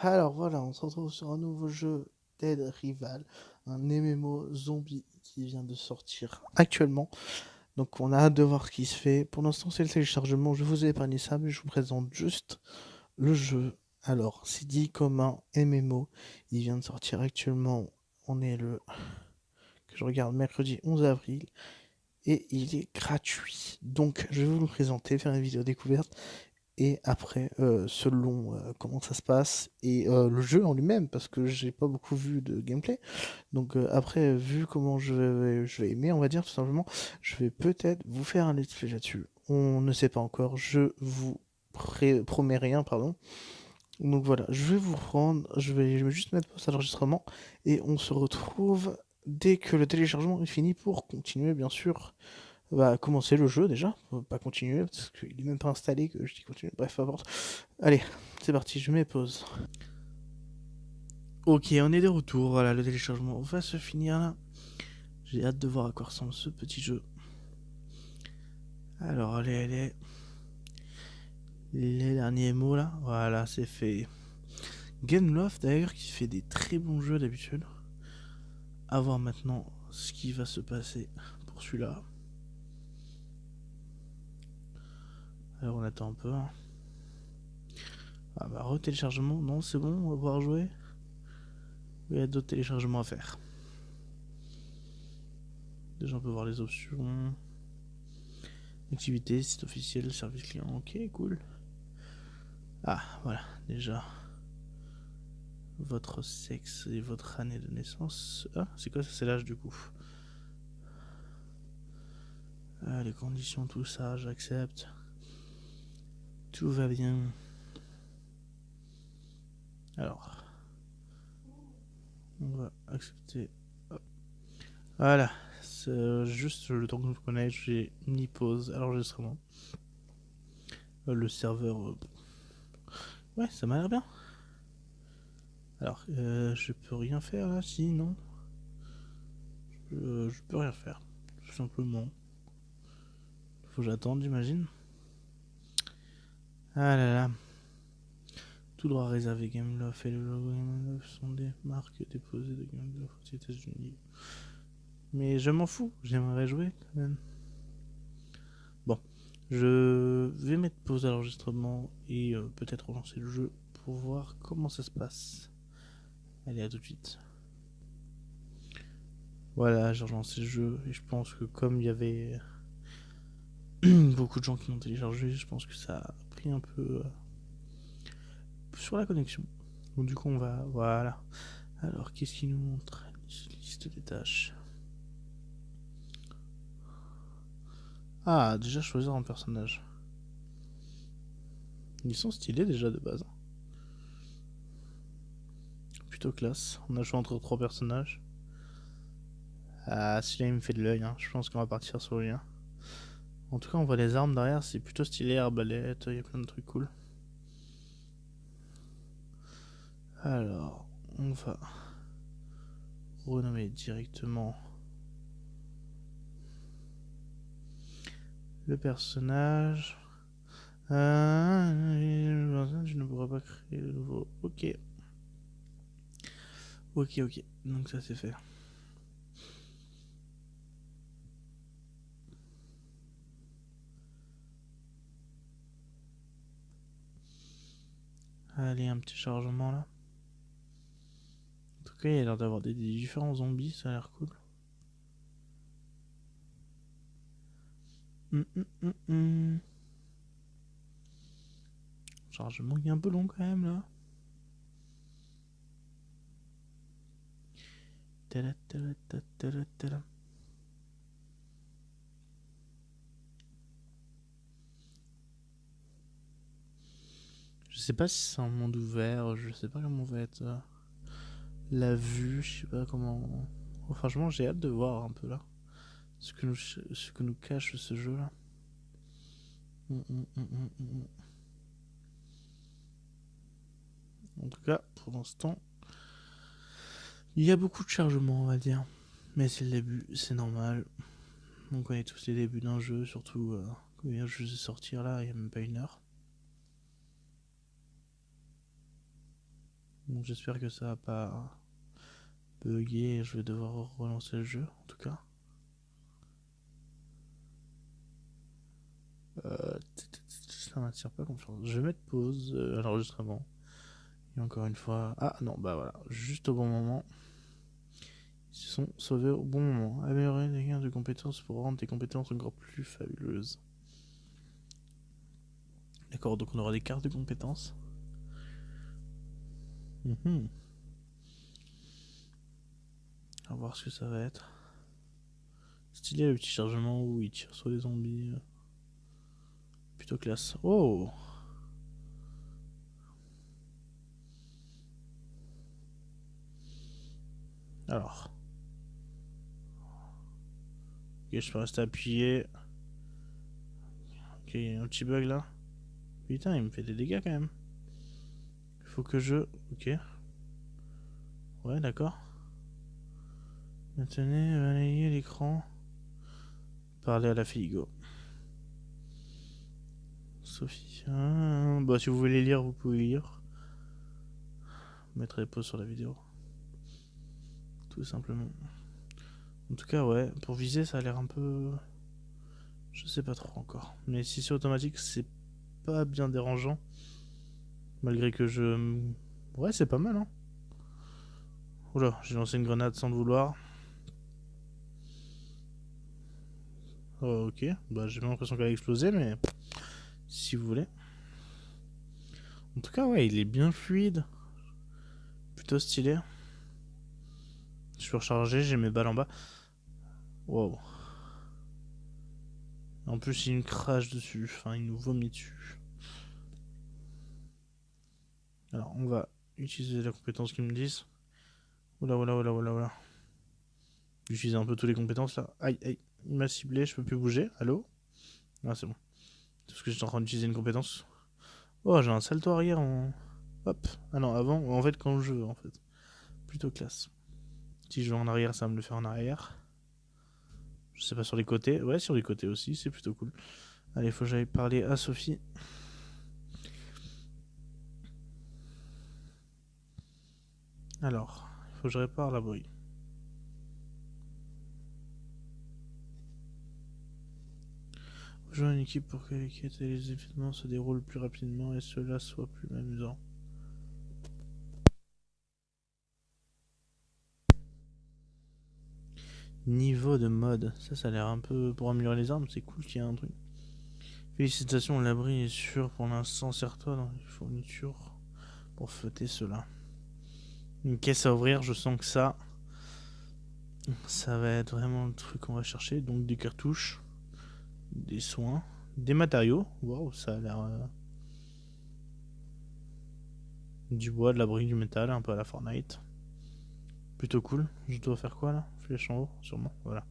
Alors voilà, on se retrouve sur un nouveau jeu Dead Rival, un MMO zombie qui vient de sortir actuellement. Donc on a hâte de voir ce qui se fait. Pour l'instant c'est le téléchargement, je vous ai épargné ça, mais je vous présente juste le jeu. Alors, c'est dit comme un MMO, il vient de sortir actuellement, on est le, que je regarde, mercredi 11 avril, et il est gratuit. Donc je vais vous le présenter, faire une vidéo découverte, et après, selon comment ça se passe et le jeu en lui-même, parce que j'ai pas beaucoup vu de gameplay. Donc après, vu comment je vais aimer, on va dire tout simplement, je vais peut-être vous faire un let's play là-dessus. On ne sait pas encore, je vous promets rien, pardon. Donc voilà, je vais vous prendre, je vais juste mettre pause à l'enregistrement et on se retrouve dès que le téléchargement est fini pour continuer, bien sûr, bah, commencer le jeu déjà, faut pas continuer parce qu'il est même pas installé que je dis continuer, bref, peu importe. Allez, c'est parti, je mets pause. Ok, on est de retour, voilà, le téléchargement va se finir là. J'ai hâte de voir à quoi ressemble ce petit jeu. Alors, allez, les derniers mots là, voilà, c'est fait. Gameloft d'ailleurs qui fait des très bons jeux d'habitude. À voir maintenant ce qui va se passer pour celui-là. Alors on attend un peu. Hein. Ah bah re-téléchargement, non c'est bon, on va pouvoir jouer. Il y a d'autres téléchargements à faire. Déjà on peut voir les options. Activité, site officiel, service client, ok cool. Ah voilà, déjà. Votre sexe et votre année de naissance. Ah, c'est quoi ça? C'est l'âge du coup. Ah, les conditions, tout ça, j'accepte. Tout va bien. Alors, on va accepter. Hop. Voilà, c'est juste le temps que je connais, j'ai mis pause à l'enregistrement. Le serveur. Ouais, ça m'a l'air bien. Alors, je peux rien faire là, si, non. Je peux rien faire, tout simplement. Faut que j'attende, j'imagine. Ah là là. Tout droit réservé Gameloft et le logo Gameloft sont des marques déposées de Gameloft aux États-Unis. Mais je m'en fous, j'aimerais jouer quand même. Bon, je vais mettre pause à l'enregistrement et peut-être relancer le jeu pour voir comment ça se passe. Allez, à tout de suite. Voilà, j'ai relancé le jeu et je pense que comme il y avait beaucoup de gens qui l'ont téléchargé, je pense que ça a pris un peu sur la connexion. Donc du coup on va... Voilà. Alors qu'est-ce qu'il nous montre? Liste des tâches. Ah, déjà choisir un personnage. Ils sont stylés déjà de base. Plutôt classe. On a choisi entre trois personnages. Ah, celui-là il me fait de l'œil. Hein. Je pense qu'on va partir sur lui. Hein. En tout cas, on voit les armes derrière. C'est plutôt stylé. Arbalète, il y a plein de trucs cool. Alors, on va renommer directement le personnage. Je ne pourrais pas créer de nouveau. Ok. Ok. Donc ça c'est fait. Allez, un petit chargement là. En tout cas, il y a l'air d'avoir des différents zombies, ça a l'air cool. Chargement qui est un peu long quand même là. Je sais pas si c'est un monde ouvert, je sais pas comment va être la vue, je sais pas comment. Oh, franchement, j'ai hâte de voir un peu là ce que nous cache ce jeu là. En tout cas, pour l'instant, il y a beaucoup de chargement, on va dire. Mais c'est le début, c'est normal. On connaît tous les débuts d'un jeu, surtout quand il vient juste de sortir là, il y a même pas une heure. Donc j'espère que ça va pas bugger et je vais devoir relancer le jeu en tout cas. Ça m'attire pas confiance. Je vais mettre pause à l'enregistrement. Et encore une fois. Ah non, bah voilà, juste au bon moment. Ils se sont sauvés au bon moment. Améliorer les gains de compétences pour rendre tes compétences encore plus fabuleuses. D'accord, donc on aura des cartes de compétences. On va voir ce que ça va être. Stylé le petit chargement où il tire sur les zombies. Plutôt classe. Oh! Alors. Ok, je peux rester appuyé. Ok, il y a un petit bug là. Putain, il me fait des dégâts quand même. Il faut que je... Ok. Ouais, d'accord. Maintenez, balayez l'écran. Parlez à la fille, go. Sophie. Bah, si vous voulez lire, vous pouvez lire. Je mettrai pause sur la vidéo. Tout simplement. En tout cas, ouais, pour viser, ça a l'air un peu... Je sais pas trop encore. Mais si c'est automatique, c'est pas bien dérangeant. Malgré que je... Ouais, c'est pas mal, hein. Oula, j'ai lancé une grenade sans le vouloir. Oh, ok, bah j'ai pas l'impression qu'elle a explosé, mais... Si vous voulez. En tout cas, ouais, il est bien fluide. Plutôt stylé. Je suis rechargé, j'ai mes balles en bas. Wow. En plus, il me crache dessus. Enfin, il nous vomit dessus. Alors, on va utiliser la compétence qu'ils me disent. Oula, oula, oula, oula, oula. J'utilise un peu toutes les compétences là. Aïe, aïe. Il m'a ciblé, je peux plus bouger. Allô? Ah, c'est bon. C'est parce que j'étais en train d'utiliser une compétence. Oh, j'ai un salto arrière en. Hop. Ah non, avant, en fait, quand je veux, en fait. Plutôt classe. Si je vais en arrière, ça va me le faire en arrière. Je sais pas sur les côtés. Ouais, sur les côtés aussi, c'est plutôt cool. Allez, faut que j'aille parler à Sophie. Alors, il faut que je répare la bruit. Rejoins une équipe pour que les quêtes et les événements se déroulent plus rapidement et cela soit plus amusant. Niveau de mode, ça a l'air un peu pour améliorer les armes, c'est cool qu'il y ait un truc. Félicitations, l'abri est sûr pour l'instant, serre-toi dans les fournitures pour fêter cela. Une caisse à ouvrir, je sens que ça va être vraiment le truc qu'on va chercher. Donc des cartouches, des soins, des matériaux. Waouh, ça a l'air... du bois, de la brique, du métal, un peu à la Fortnite. Plutôt cool. Je dois faire quoi là? Flèche en haut, sûrement. Voilà.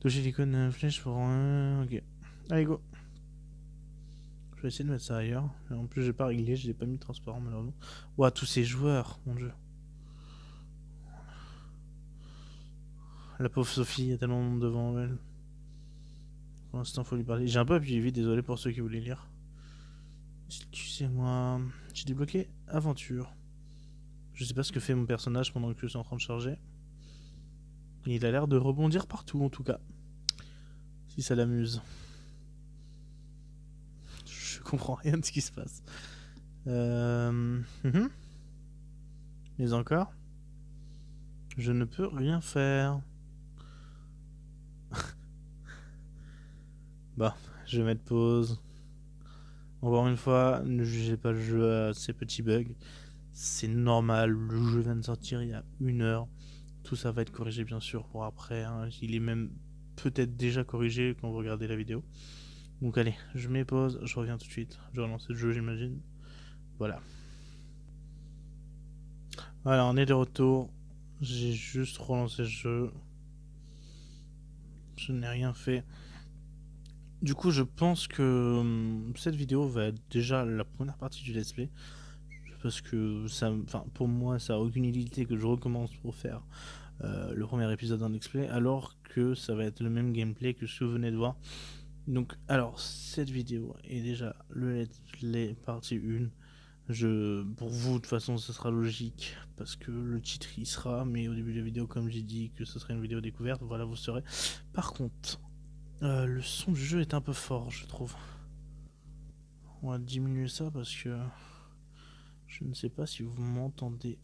Toucher l'icône flèche pour... ok. Allez, go. Je vais essayer de mettre ça ailleurs. En plus, j'ai pas réglé, je l'ai pas mis transparent malheureusement. Ouah, tous ces joueurs, mon dieu. La pauvre Sophie, il y a tellement de monde devant elle. Pour l'instant, faut lui parler. J'ai un peu appuyé vite, désolé pour ceux qui voulaient lire. Excusez-moi. J'ai débloqué aventure. Je sais pas ce que fait mon personnage pendant que je suis en train de charger. Il a l'air de rebondir partout en tout cas. Si ça l'amuse. Je comprends rien de ce qui se passe. Mais encore, je ne peux rien faire. Bah, je vais mettre pause. Encore une fois, ne jugez pas le jeu à ces petits bugs. C'est normal, le jeu vient de sortir il y a 1 heure. Tout ça va être corrigé bien sûr pour après. Hein. Il est même peut-être déjà corrigé quand vous regardez la vidéo. Donc allez, je mets pause, je reviens tout de suite. Je relance le jeu j'imagine. Voilà. Voilà, on est de retour. J'ai juste relancé le jeu. Je n'ai rien fait. Du coup, je pense que cette vidéo va être déjà la première partie du let's play. Parce que ça, pour moi, ça n'a aucune utilité que je recommence pour faire le premier épisode d'un let's play, alors que ça va être le même gameplay que ce que vous venez de voir. Donc, alors, cette vidéo est déjà le let's play partie 1. Pour vous, de toute façon, ce sera logique, parce que le titre y sera, mais au début de la vidéo, comme j'ai dit que ce serait une vidéo découverte, voilà, vous saurez. Par contre, le son du jeu est un peu fort, je trouve. On va diminuer ça parce que je ne sais pas si vous m'entendez.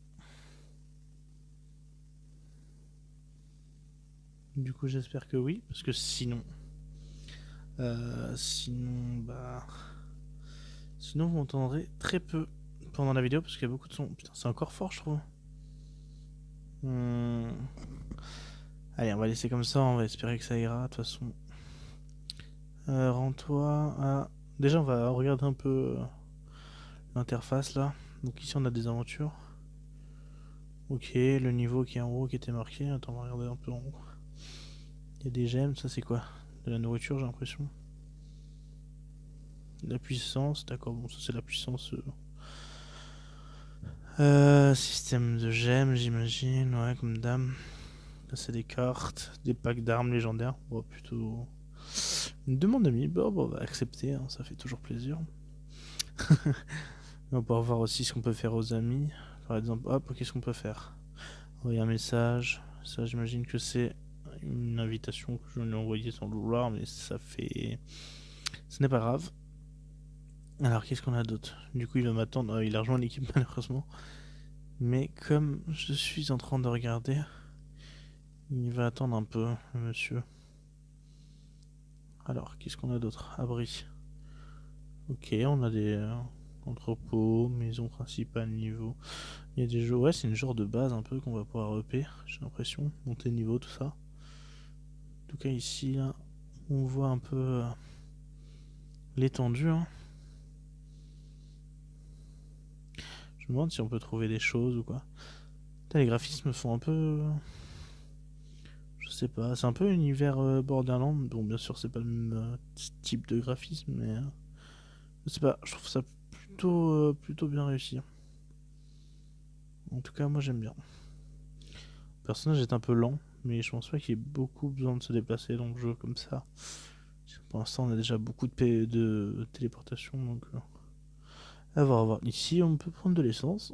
Du coup, j'espère que oui, parce que sinon, sinon vous m'entendrez très peu pendant la vidéo parce qu'il y a beaucoup de son. Putain, c'est encore fort, je trouve. Allez, on va laisser comme ça, on va espérer que ça ira. De toute façon, rends-toi à. Déjà, on va regarder un peu l'interface là. Donc ici, on a des aventures. Ok, le niveau qui est en haut qui était marqué. Attends, on va regarder un peu en haut. Il y a des gemmes, ça c'est quoi? De la nourriture, j'ai l'impression. La puissance, d'accord, bon, ça c'est la puissance. Système de gemmes, j'imagine, ouais, comme dame. Là, c'est des cartes, des packs d'armes légendaires. Bon, plutôt. Une demande d'amis, bon, on va accepter, hein, ça fait toujours plaisir. On va pouvoir voir aussi ce qu'on peut faire aux amis. Par exemple, hop, qu'est-ce qu'on peut faire? Envoyer un message. Ça, j'imagine que c'est une invitation que je lui ai envoyée sans le vouloir, mais ça fait. Ce n'est pas grave. Alors, qu'est-ce qu'on a d'autre? Du coup, il va m'attendre. Il a rejoint l'équipe, malheureusement. Mais comme je suis en train de regarder, il va attendre un peu, le monsieur. Alors, qu'est-ce qu'on a d'autre? Abri. Ok, on a des entrepôts, maison principale, niveau. Il y a des jeux. Ouais, c'est une genre de base un peu qu'on va pouvoir EP, j'ai l'impression. Monter de niveau, tout ça. En tout cas, ici, là, on voit un peu l'étendue. Hein. Je me demande si on peut trouver des choses ou quoi. Putain, les graphismes font un peu. Je sais pas, c'est un peu univers Borderlands. Bon, bien sûr, c'est pas le même type de graphisme, mais. Je sais pas, je trouve ça plutôt bien réussi. En tout cas, moi j'aime bien. Le personnage est un peu lent, mais je pense pas qu'il y ait beaucoup besoin de se déplacer dans le jeu comme ça. Pour l'instant, on a déjà beaucoup de téléportation, donc. À voir, à voir. Ici, on peut prendre de l'essence.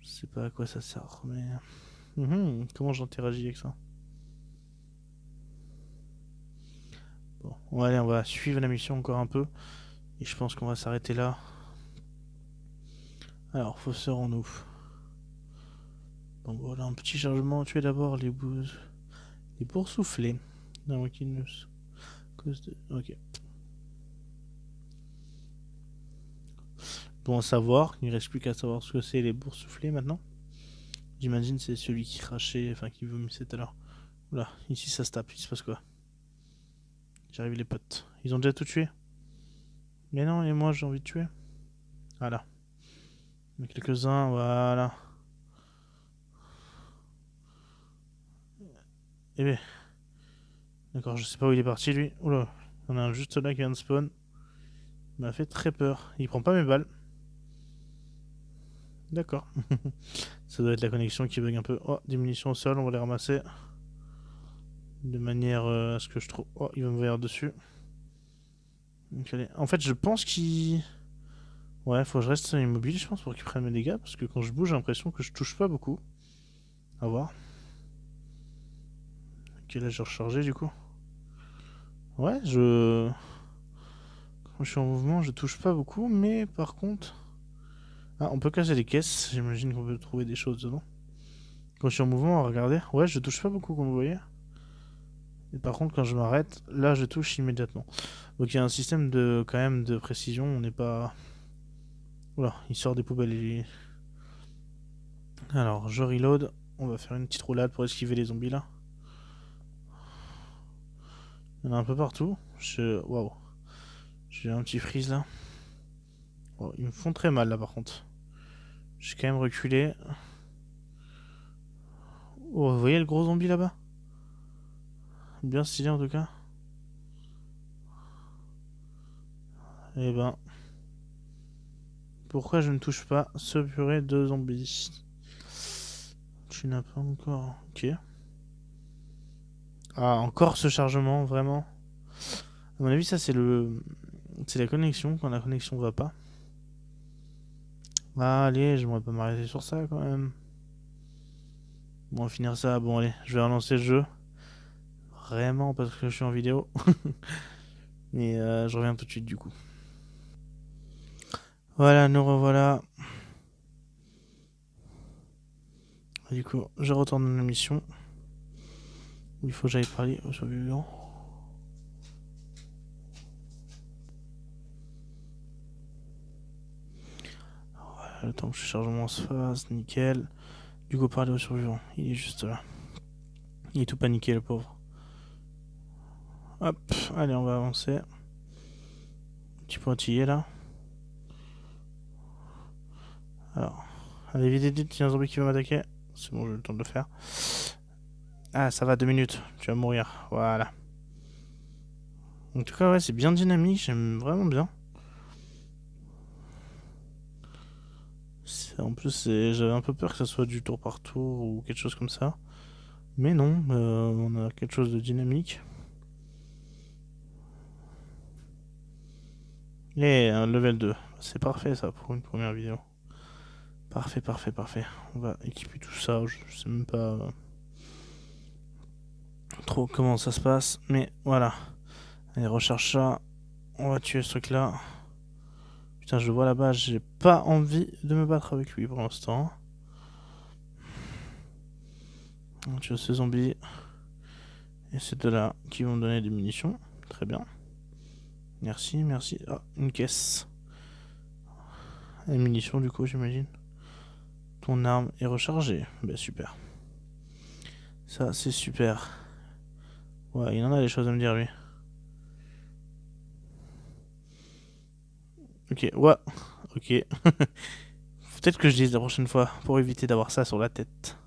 Je sais pas à quoi ça sert, mais. Comment j'interagis avec ça? Bon, allez, on va suivre la mission encore un peu. Et je pense qu'on va s'arrêter là. Alors, faut se rendre où? Donc voilà, un petit chargement. Tu es d'abord les boursouflés. Non, qui ne. Cause de. Ok. Bon à savoir, il ne reste plus qu'à savoir ce que c'est les boursouflés maintenant. J'imagine c'est celui qui crachait, enfin qui vomissait tout à l'heure. Oula, ici ça se tape, il se passe quoi? J'arrive les potes. Ils ont déjà tout tué? Mais non, et moi j'ai envie de tuer. Voilà. Il y en a quelques-uns, voilà. Eh bien. D'accord, je sais pas où il est parti lui. Oula, il y en a un juste là qui vient de spawn. Il m'a fait très peur. Il prend pas mes balles. D'accord. Ça doit être la connexion qui bug un peu. Oh, des munitions au sol, on va les ramasser. De manière à ce que je trouve. Oh, il va me voir dessus. Donc, allez. En fait, je pense qu'il. Ouais, faut que je reste immobile, je pense, pour qu'il prenne mes dégâts. Parce que quand je bouge, j'ai l'impression que je touche pas beaucoup. À voir. Ok, là, j'ai rechargé du coup. Ouais, quand je suis en mouvement, je touche pas beaucoup, mais par contre. Ah, on peut casser les caisses. J'imagine qu'on peut trouver des choses dedans. Quand je suis en mouvement, regardez. Ouais, je touche pas beaucoup, comme vous voyez. Et par contre, quand je m'arrête, là, je touche immédiatement. Donc il y a un système de quand même de précision. On n'est pas. Oula, il sort des poubelles. Alors, je reload. On va faire une petite roulade pour esquiver les zombies là. Il y en a un peu partout. Waouh. J'ai un petit freeze là. Oh, ils me font très mal là par contre. J'ai quand même reculé. Oh, vous voyez le gros zombie là-bas? Bien stylé en tout cas. Eh ben. Pourquoi je ne touche pas ce purée de zombies? Tu n'as pas encore. Ok. Ah, encore ce chargement, vraiment. À mon avis, ça c'est le. C'est la connexion, quand la connexion va pas. Ah, allez, j'aimerais pas m'arrêter sur ça quand même. Bon, on va finir ça. Bon, allez, je vais relancer le jeu. Vraiment parce que je suis en vidéo. Mais je reviens tout de suite du coup. Voilà, nous revoilà. Du coup, je retourne dans la mission. Il faut que j'aille parler aux survivants. Voilà, le temps que le chargement se fasse, nickel. Du coup, parler aux survivants. Il est juste là. Il est tout paniqué, le pauvre. Hop, allez, on va avancer. Petit pointillé là. Alors, allez, vite, vite, il y a un zombie qui va m'attaquer. C'est bon, j'ai le temps de le faire. Ah, ça va, 2 minutes. Tu vas mourir. Voilà. En tout cas, ouais, c'est bien dynamique. J'aime vraiment bien. En plus, j'avais un peu peur que ça soit du tour par tour ou quelque chose comme ça. Mais non, on a quelque chose de dynamique. Et un level 2. C'est parfait ça pour une première vidéo. Parfait, parfait, parfait. On va équiper tout ça. Je sais même pas trop comment ça se passe. Mais voilà. Allez, recherche ça. On va tuer ce truc là. Putain, je le vois là-bas. J'ai pas envie de me battre avec lui pour l'instant. On tue ces zombies. Et c'est de là qui vont me donner des munitions. Très bien. Merci, merci. Ah, une caisse. Une munition du coup, j'imagine. Ton arme est rechargée. Bah super. Ça, c'est super. Ouais, il en a des choses à me dire lui. Ok, ouais. Ok. Peut-être que je dise la prochaine fois pour éviter d'avoir ça sur la tête.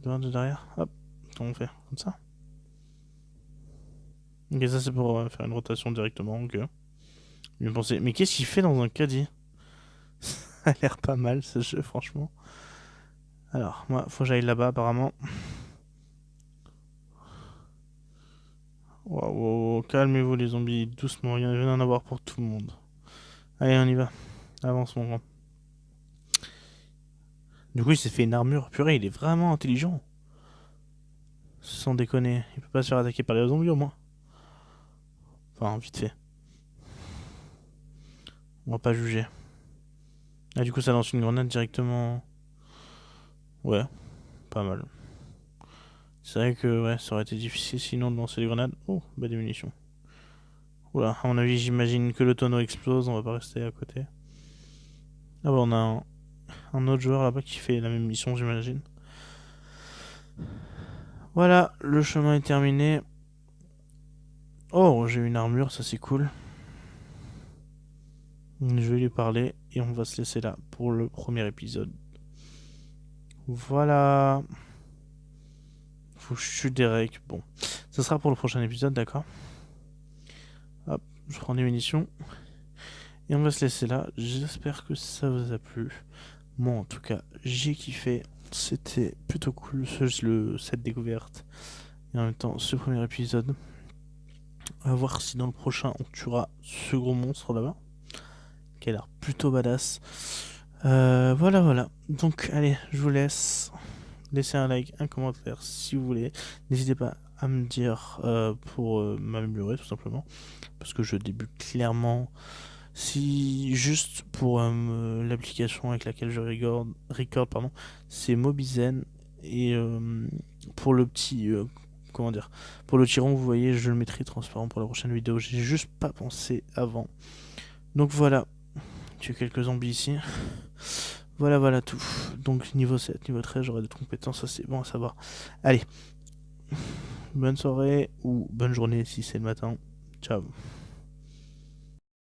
Devant, de derrière. Hop. Comment on fait? Comme ça. Ok, ça c'est pour faire une rotation directement. Ok. Bien pensé. Mais qu'est-ce qu'il fait dans un caddie? Ça a l'air pas mal ce jeu, franchement. Alors, moi, faut que j'aille là-bas apparemment. Wow, wow, wow. Calmez-vous les zombies, doucement, il vient d'en avoir pour tout le monde. Allez, on y va. Avance mon grand. Du coup, il s'est fait une armure. Purée, il est vraiment intelligent. Sans déconner. Il peut pas se faire attaquer par les zombies au moins. Enfin, vite fait. On va pas juger. Ah, du coup, ça lance une grenade directement. Ouais, pas mal. C'est vrai que ouais, ça aurait été difficile sinon de lancer des grenades. Oh, bah des munitions. Oula, à mon avis, j'imagine que le tonneau explose. On va pas rester à côté. Ah bah, on a un autre joueur là-bas qui fait la même mission, j'imagine. Voilà, le chemin est terminé. Oh, j'ai une armure, ça c'est cool. Je vais lui parler et on va se laisser là pour le premier épisode. Voilà. Faut que je tue Derek. Bon, ça sera pour le prochain épisode, d'accord. Hop, je prends des munitions. Et on va se laisser là. J'espère que ça vous a plu. Moi, en tout cas, j'ai kiffé. C'était plutôt cool cette découverte. Et en même temps, ce premier épisode. À voir si dans le prochain, on tuera ce gros monstre là-bas. Qui a l'air plutôt badass. Voilà, voilà. Donc, allez, je vous laisse. Laissez un like, un commentaire si vous voulez. N'hésitez pas à me dire pour m'améliorer tout simplement. Parce que je débute clairement. Si juste pour l'application avec laquelle je record pardon, c'est Mobizen. Et pour le petit. Comment dire? Pour le tiron, vous voyez, je le mettrai transparent pour la prochaine vidéo. J'ai juste pas pensé avant. Donc voilà. Tu as quelques zombies ici. Voilà, voilà tout. Donc niveau 7, niveau 13, j'aurai des compétences, ça c'est bon à savoir. Allez, bonne soirée ou bonne journée si c'est le matin. Ciao.